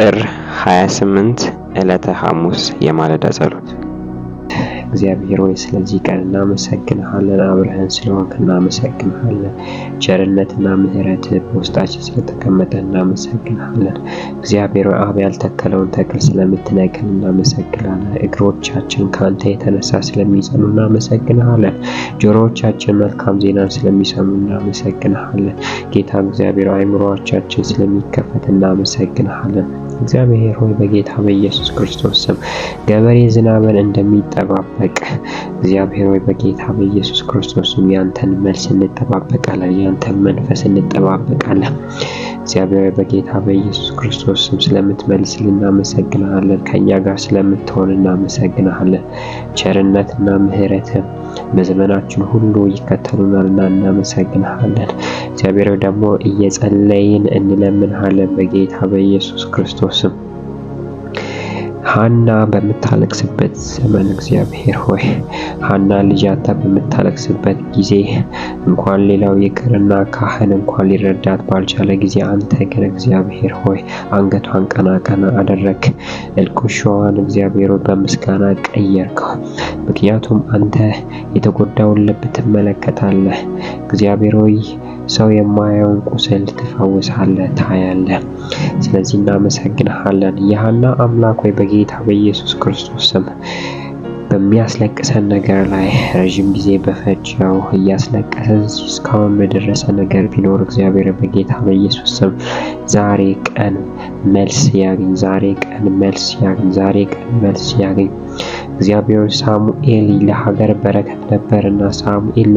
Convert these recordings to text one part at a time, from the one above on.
ጥር 28 ዕለተ ሐሙስ የማለዳ ጸሎት። እግዚአብሔር ሆይ ስለዚህ ቀን እናመሰግንሃለን። አብረህን ስለሆንክ እናመሰግንሃለን። ቸርነትና ምሕረት በውስጣችን ስለተቀመጠ እናመሰግንሃለን። እግዚአብሔር ሆይ አብ ያልተከለውን ተክል ስለምትነቅል እናመሰግናለን። እግሮቻችን ካንተ የተነሳ ስለሚጸኑ እናመሰግንሃለን። ጆሮዎቻችን መልካም ዜናን ስለሚሰሙ እናመሰግንሃለን። ጌታ እግዚአብሔር አእምሮዎቻችን ስለሚከፈት እናመሰግንሃለን። እግዚአብሔር ሆይ በጌታ በኢየሱስ ክርስቶስ ስም ገበሬ ዝናብን እንደሚጠባበቅ እግዚአብሔር ሆይ በጌታ በኢየሱስ ክርስቶስ ስም ያንተን መልስ እንጠባበቃለን፣ ያንተን መንፈስ እንጠባበቃለን። እግዚአብሔር ሆይ በጌታ በኢየሱስ ክርስቶስ ስም ስለምትመልስልን እናመሰግናለን። ከኛ ጋር ስለምትሆን እናመሰግናለን። ቸርነትና ምሕረት በዘመናችን ሁሉ ይከተሉናልና እናመሰግናለን። እግዚአብሔር ሆይ ደግሞ እየጸለይን እንለምንሃለን በጌታ በኢየሱስ ክርስቶስ ስም። ሐና በምታለቅስበት ዘመን እግዚአብሔር ሆይ ሐና ልጅ አጥታ በምታለቅስበት ጊዜ እንኳን ሌላው ይቅርና ካህን እንኳን ሊረዳት ባልቻለ ጊዜ አንተ ግን እግዚአብሔር ሆይ አንገቷን ቀና ቀና አደረግ። እልቅሷዋን እግዚአብሔር ሆይ በምስጋና ቀየርከው። ምክንያቱም አንተ የተጎዳውን ልብ ትመለከታለህ። እግዚአብሔር ሆይ ሰው የማያየውን ቁስል ትፈውሳለህ፣ ታያለህ። ስለዚህ እናመሰግንሃለን። የሐና አምላክ ሆይ በጌታ በኢየሱስ ክርስቶስ ስም በሚያስለቅሰን ነገር ላይ ረጅም ጊዜ በፈጀው እያስለቀሰን እስካሁን በደረሰ ነገር ቢኖር እግዚአብሔር በጌታ በኢየሱስ ስም ዛሬ ቀን መልስ ያግኝ፣ ዛሬ ቀን መልስ ያግኝ፣ ዛሬ ቀን መልስ ያግኝ። እግዚአብሔር ሳሙኤል ለሀገር በረከት ነበርና ሳሙኤል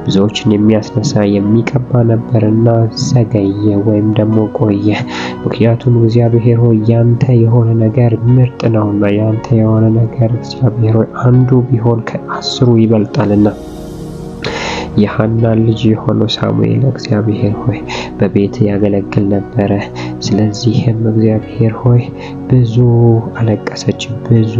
ብዙዎችን የሚያስነሳ የሚቀባ ነበርና ዘገየ ወይም ደግሞ ቆየ። ምክንያቱም እግዚአብሔር ሆይ ያንተ የሆነ ነገር ምርጥ ነውና ያንተ የሆነ ነገር እግዚአብሔር ሆይ አንዱ ቢሆን ከ10 ይበልጣልና የሐና ልጅ የሆነው ሳሙኤል እግዚአብሔር ሆይ በቤት ያገለግል ነበረ። ስለዚህም እግዚአብሔር ሆይ ብዙ አለቀሰች፣ ብዙ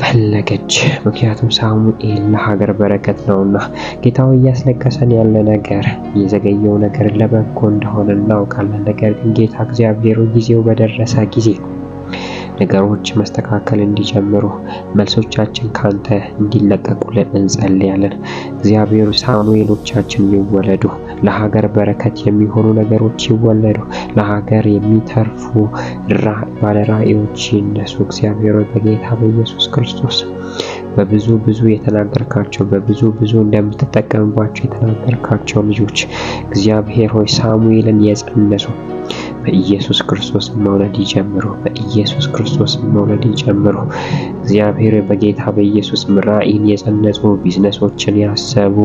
ፈለገች። ምክንያቱም ሳሙኤል ለሀገር በረከት ነውና። ጌታው እያስለቀሰን ያለ ነገር የዘገየው ነገር ለበጎ እንደሆነ እናውቃለን። ነገር ግን ጌታ እግዚአብሔር ጊዜው በደረሰ ጊዜ ነገሮች መስተካከል እንዲጀምሩ መልሶቻችን ካንተ እንዲለቀቁልን እንጸልያለን። እግዚአብሔር ሳሙኤሎቻችን ይወለዱ፣ ለሀገር በረከት የሚሆኑ ነገሮች ይወለዱ፣ ለሀገር የሚተርፉ ባለራእዮች ይነሱ። እግዚአብሔር በጌታ በኢየሱስ ክርስቶስ በብዙ የተናገርካቸው በብዙ እንደምትጠቀምባቸው የተናገርካቸው ልጆች እግዚአብሔር ሆይ ሳሙኤልን የጸነሱ በኢየሱስ ክርስቶስ መውለድ ይጀምሩ፣ በኢየሱስ ክርስቶስ መውለድ ይጀምሩ። እግዚአብሔር በጌታ በኢየሱስ ራእይን የጸነሱ ቢዝነሶችን ያሰቡ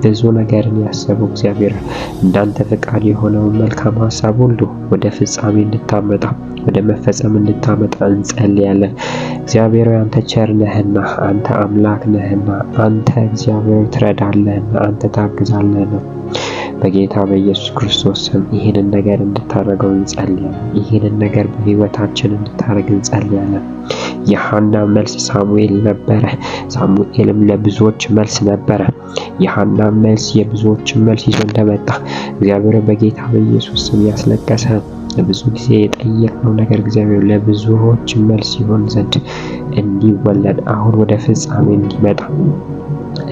ብዙ ነገርን ያሰቡ እግዚአብሔር እንዳንተ ፈቃድ የሆነው መልካም ሐሳብ ሁሉ ወደ ፍጻሜ እንድታመጣ ወደ መፈጸም እንድታመጣ እንጸልያለን። እግዚአብሔር አንተ ቸር ነህና፣ አንተ አምላክ ነህና፣ አንተ እግዚአብሔር ትረዳለህና፣ አንተ ታግዛለህና በጌታ በኢየሱስ ክርስቶስ ስም ይህንን ነገር እንድታደርገው እንጸልያለን። ይህንን ነገር በህይወታችን እንድታደርግ እንጸልያለን። የሐና መልስ ሳሙኤል ነበረ። ሳሙኤልም ለብዙዎች መልስ ነበረ። የሐና መልስ የብዙዎች መልስ ይዞ እንደመጣ እግዚአብሔር በጌታ በኢየሱስ ስም ያስለቀሰ ብዙ ጊዜ የጠየቅነው ነገር እግዚአብሔር ለብዙዎች መልስ ይሆን ዘንድ እንዲወለድ አሁን ወደ ፍጻሜ እንዲመጣ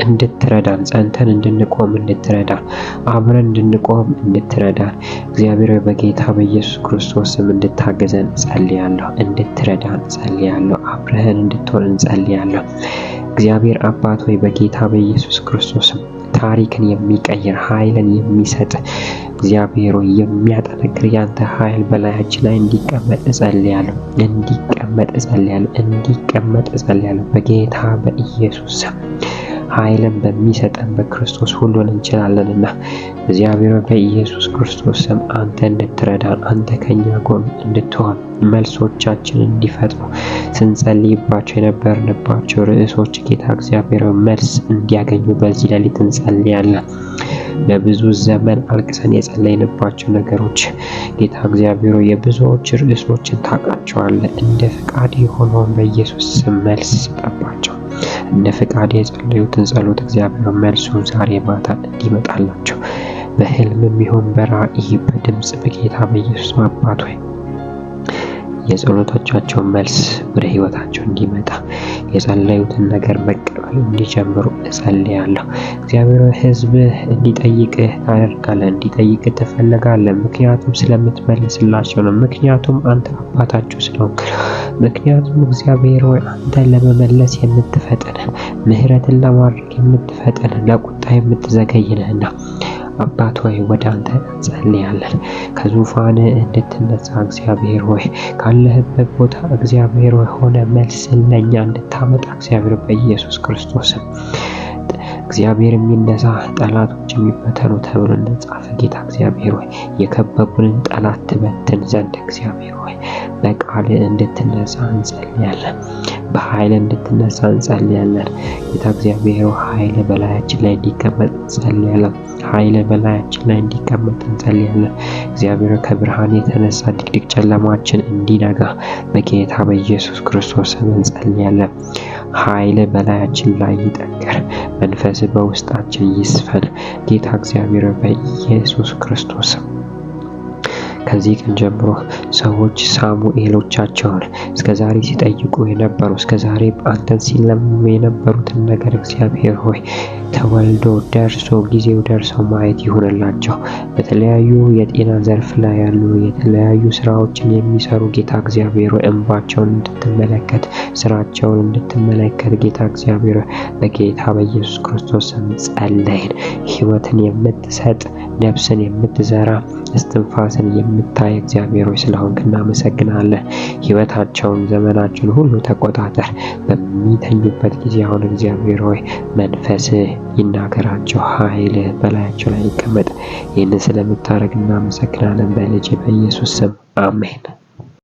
እንድትረዳን፣ ጸንተን እንድንቆም እንድትረዳን፣ አብረን እንድንቆም እንድትረዳን እግዚአብሔር በጌታ በኢየሱስ ክርስቶስ ስም እንድታገዘን ጸልያለሁ። እንድትረዳን ጸልያለሁ። አብረን እንድትሆን ጸልያለሁ። እግዚአብሔር አባት ሆይ በጌታ በኢየሱስ ክርስቶስ ስም ታሪክን የሚቀይር ኃይልን የሚሰጥ እግዚአብሔር ሆይ የሚያጠነክር ያንተ ኃይል በላያችን ላይ እንዲቀመጥ ጸልያለሁ። እንዲቀመጥ ጸልያለሁ በጌታ በኢየሱስ ስም። ኃይልን በሚሰጠን በክርስቶስ ሁሉን እንችላለንና እግዚአብሔር በኢየሱስ ክርስቶስ ስም አንተ እንድትረዳን፣ አንተ ከኛ ጎን እንድትሆን መልሶቻችን እንዲፈጥኑ ስንጸልይባቸው የነበርንባቸው ርዕሶች ጌታ እግዚአብሔር መልስ እንዲያገኙ በዚህ ሌሊት እንጸልያለን። ለብዙ ዘመን አልቅሰን የጸለይንባቸው ነገሮች ጌታ እግዚአብሔር የብዙዎች ርዕሶችን ታውቃቸዋለህ። እንደ ፈቃድ የሆነውን በኢየሱስ ስም መልስ ስጠባቸው። እንደ ፈቃድ የጸለዩትን ጸሎት እግዚአብሔር መልሱ ዛሬ ማታ እንዲመጣላቸው በህልምም ይሁን በራእይ በድምጽ በጌታ በኢየሱስ አባት ሆይ የጸሎቶቻቸውን መልስ ወደ ህይወታቸው እንዲመጣ የጸለዩትን ነገር መቀበል እንዲጀምሩ እጸልያለሁ። እግዚአብሔር ህዝብ እንዲጠይቅህ ታደርጋለህ፣ እንዲጠይቅህ ትፈልጋለህ። ምክንያቱም ስለምትመልስላቸው ነው። ምክንያቱም አንተ አባታቸው ስለሆንክ፣ ምክንያቱም እግዚአብሔር ሆይ አንተ ለመመለስ የምትፈጥን፣ ምህረትን ለማድረግ የምትፈጥን፣ ለቁጣ የምትዘገይ ነህና አባት ሆይ ወደ አንተ እንጸልያለን። ከዙፋን እንድትነሳ እግዚአብሔር ሆይ ካለህበት ቦታ እግዚአብሔር ሆይ ሆነ መልስን ለኛ እንድታመጣ እግዚአብሔር በኢየሱስ ክርስቶስ እግዚአብሔር የሚነሳ ጠላቶች የሚበተኑ ተብሎ እንደተጻፈ ጌታ እግዚአብሔር ሆይ የከበቡንን ጠላት ትበትን ዘንድ እግዚአብሔር ሆይ በቃል እንድትነሳ እንጸልያለን። በኃይል እንድትነሳ እንጸልያለን። ጌታ እግዚአብሔር ኃይል በላያችን ላይ እንዲቀመጥ እንጸልያለን። ኃይል በላያችን ላይ እንዲቀመጥ እንጸልያለን። እግዚአብሔር ከብርሃን የተነሳ ድቅድቅ ጨለማችን እንዲነጋ በጌታ በኢየሱስ ክርስቶስ ስም እንጸልያለን። ኃይል በላያችን ላይ ይጠንክር፣ መንፈስ በውስጣችን ይስፈን። ጌታ እግዚአብሔር በኢየሱስ ክርስቶስ ከዚህ ቀን ጀምሮ ሰዎች ሳሙኤሎቻቸውን እስከዛሬ ሲጠይቁ የነበሩ እስከዛሬ አንተን ሲለምኑ የነበሩትን ነገር እግዚአብሔር ሆይ ተወልዶ ደርሶ ጊዜው ደርሶ ማየት ይሁንላቸው። በተለያዩ የጤና ዘርፍ ላይ ያሉ የተለያዩ ስራዎችን የሚሰሩ ጌታ እግዚአብሔር ሆይ እንባቸውን እንድትመለከት ስራቸውን እንድትመለከት ጌታ እግዚአብሔር በጌታ በኢየሱስ ክርስቶስ ስም ጸለይን። ህይወትን የምትሰጥ ነፍስን የምትዘራ እስትንፋስን የምታይ እግዚአብሔር ሆይ ስለሆንክ እናመሰግናለን። ህይወታቸውን ዘመናቸውን ሁሉ ተቆጣጠር። በሚተኙበት ጊዜ አሁን እግዚአብሔር ሆይ መንፈስ ይናገራቸው፣ ኃይል በላያቸው ላይ ይቀመጥ። ይህንን ስለምታደርግ እናመሰግናለን። በልጅ በኢየሱስ ስም አሜን።